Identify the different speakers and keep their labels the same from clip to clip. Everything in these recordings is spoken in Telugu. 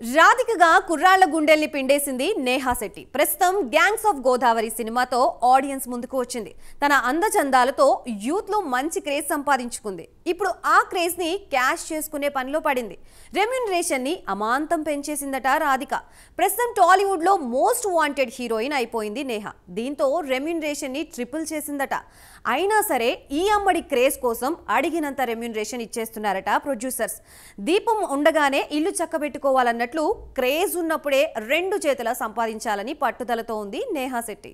Speaker 1: రాధికగా కుర్రాళ్ల గుండెల్ని పిండేసింది నేహా శెట్టి. ప్రస్తుతం గ్యాంగ్స్ ఆఫ్ గోదావరి సినిమాతో ఆడియన్స్ ముందుకు వచ్చింది. తన అందచందాలతో యూత్ లో మంచి క్రేజ్ సంపాదించుకుంది. ఇప్పుడు ఆ క్రేజ్ ని క్యాష్ చేసుకునే పనిలో పడింది. రెమ్యూనరేషన్ ని అమాంతం పెంచేసిందట రాధిక. ప్రస్తుతం టాలీవుడ్ లో మోస్ట్ వాంటెడ్ హీరోయిన్ అయిపోయింది నేహా. దీంతో రెమ్యూనరేషన్ ని ట్రిపుల్ చేసిందట. అయినా సరే ఈ అమ్మడి క్రేజ్ కోసం అడిగినంత రెమ్యూనరేషన్ ఇచ్చేస్తున్నారట ప్రొడ్యూసర్స్. దీపం ఉండగానే ఇల్లు చక్కబెట్టుకోవాలన్నట్లు క్రేజ్ ఉన్నప్పుడే రెండు చేతుల సంపాదించాలని పట్టుదలతో ఉంది నేహా శెట్టి.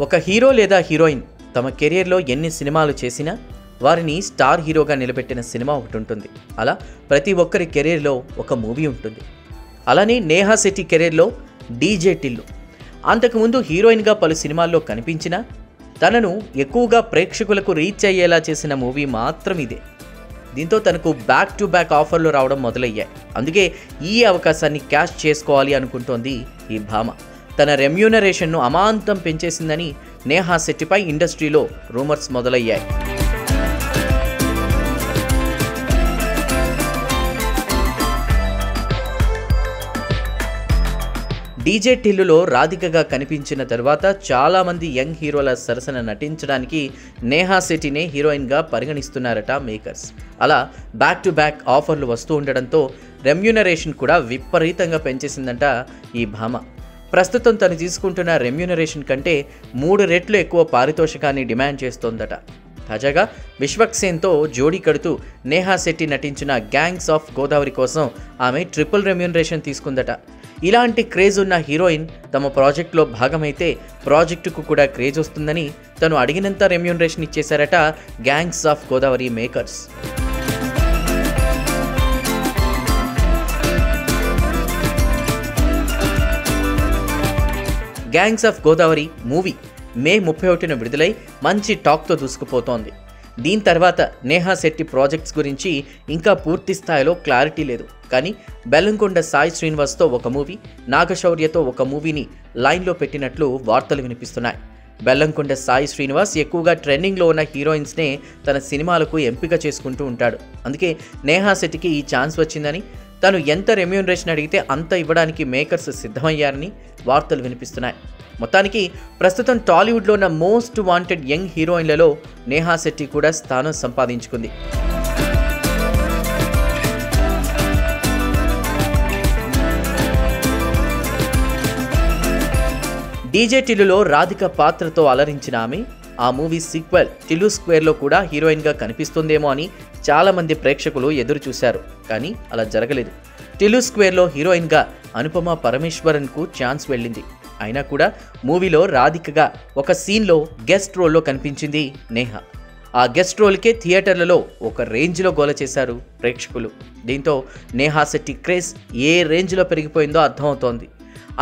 Speaker 2: ఒక హీరో లేదా హీరోయిన్ తమ కెరియర్లో ఎన్ని సినిమాలు చేసినా వారిని స్టార్ హీరోగా నిలబెట్టిన సినిమా ఒకటి ఉంటుంది. అలా ప్రతి ఒక్కరి కెరీర్లో ఒక మూవీ ఉంటుంది. అలానే నేహా శెట్టి కెరీర్లో డీజే టిల్లు. అంతకుముందు హీరోయిన్గా పలు సినిమాల్లో కనిపించినా తనను ఎక్కువగా ప్రేక్షకులకు రీచ్ అయ్యేలా చేసిన మూవీ మాత్రం ఇదే. దీంతో తనకు బ్యాక్ టు బ్యాక్ ఆఫర్లు రావడం మొదలయ్యాయి. అందుకే ఈ అవకాశాన్ని క్యాష్ చేసుకోవాలి అనుకుంటోంది ఈ భామ. తన రెమ్యూనరేషన్ను అమాంతం పెంచేసిందని నేహా శెట్టిపై ఇండస్ట్రీలో రూమర్స్ మొదలయ్యాయి. డీజే టిల్లులో రాధికగా కనిపించిన తర్వాత చాలామంది యంగ్ హీరోల సరసన నటించడానికి నేహా శెట్టినే హీరోయిన్గా పరిగణిస్తున్నారట మేకర్స్. అలా బ్యాక్ టు బ్యాక్ ఆఫర్లు వస్తూ ఉండడంతో రెమ్యూనరేషన్ కూడా విపరీతంగా పెంచేసిందంట ఈ భామ. ప్రస్తుతం తను తీసుకుంటున్న రెమ్యూనరేషన్ కంటే 3 రెట్లు ఎక్కువ పారితోషికాన్ని డిమాండ్ చేస్తోందట. తాజాగా విశ్వక్సేన్తో జోడీ కడుతూ నేహా శెట్టి నటించిన గ్యాంగ్స్ ఆఫ్ గోదావరి కోసం ఆమె ట్రిపుల్ రెమ్యూనరేషన్ తీసుకుందట. ఇలాంటి క్రేజ్ ఉన్న హీరోయిన్ తమ ప్రాజెక్టులో భాగమైతే ప్రాజెక్టుకు కూడా క్రేజ్ వస్తుందని తను అడిగినంత రెమ్యూనరేషన్ ఇచ్చేశారట Gangs of Godavari makers. Gangs of Godavari movie May 31న విడుదలై మంచి టాక్తో దూసుకుపోతోంది. దీని తర్వాత నేహా శెట్టి ప్రాజెక్ట్స్ గురించి ఇంకా పూర్తి స్థాయిలో క్లారిటీ లేదు. కానీ బెల్లంకొండ సాయి శ్రీనివాస్తో ఒక మూవీ, నాగశౌర్యతో ఒక మూవీని లైన్లో పెట్టినట్లు వార్తలు వినిపిస్తున్నాయి. బెల్లంకొండ సాయి శ్రీనివాస్ ఎక్కువగా ట్రెండింగ్లో ఉన్న హీరోయిన్స్నే తన సినిమాలకు ఎంపిక చేసుకుంటూ ఉంటాడు. అందుకే నేహా శెట్టికి ఈ ఛాన్స్ వచ్చిందని, తను ఎంత రెమ్యూనరేషన్ అడిగితే అంత ఇవ్వడానికి మేకర్స్ సిద్ధమయ్యారని వార్తలు వినిపిస్తున్నాయి. మొత్తానికి ప్రస్తుతం టాలీవుడ్లో ఉన్న మోస్ట్ వాంటెడ్ యంగ్ హీరోయిన్లలో నేహా శెట్టి కూడా స్థానం సంపాదించుకుంది. డీజే టిల్లులో రాధిక పాత్రతో అలరించిన ఆమె ఆ మూవీ సీక్వెల్ టిల్లు స్క్వేర్లో కూడా హీరోయిన్గా కనిపిస్తుందేమో అని చాలామంది ప్రేక్షకులు ఎదురు చూశారు. కానీ అలా జరగలేదు. టిల్లు స్క్వేర్లో హీరోయిన్గా అనుపమ పరమేశ్వరన్కు ఛాన్స్ వెళ్ళింది. అయినా కూడా మూవీలో రాధికగా ఒక సీన్లో గెస్ట్ రోల్లో కనిపించింది నేహా. ఆ గెస్ట్ రోల్కే థియేటర్లలో ఒక రేంజ్లో గోల చేశారు ప్రేక్షకులు. దీంతో నేహా శెట్టి క్రేజ్ ఏ రేంజ్లో పెరిగిపోయిందో అర్థమవుతోంది.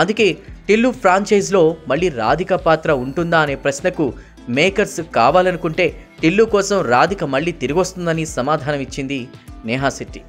Speaker 2: అందుకే టిల్లు ఫ్రాంచైజ్లో మళ్ళీ రాధిక పాత్ర ఉంటుందా అనే ప్రశ్నకు మేకర్స్ కావాలనుకుంటే టిల్లు కోసం రాధిక మళ్ళీ తిరిగొస్తుందని సమాధానం ఇచ్చింది నేహా శెట్టి.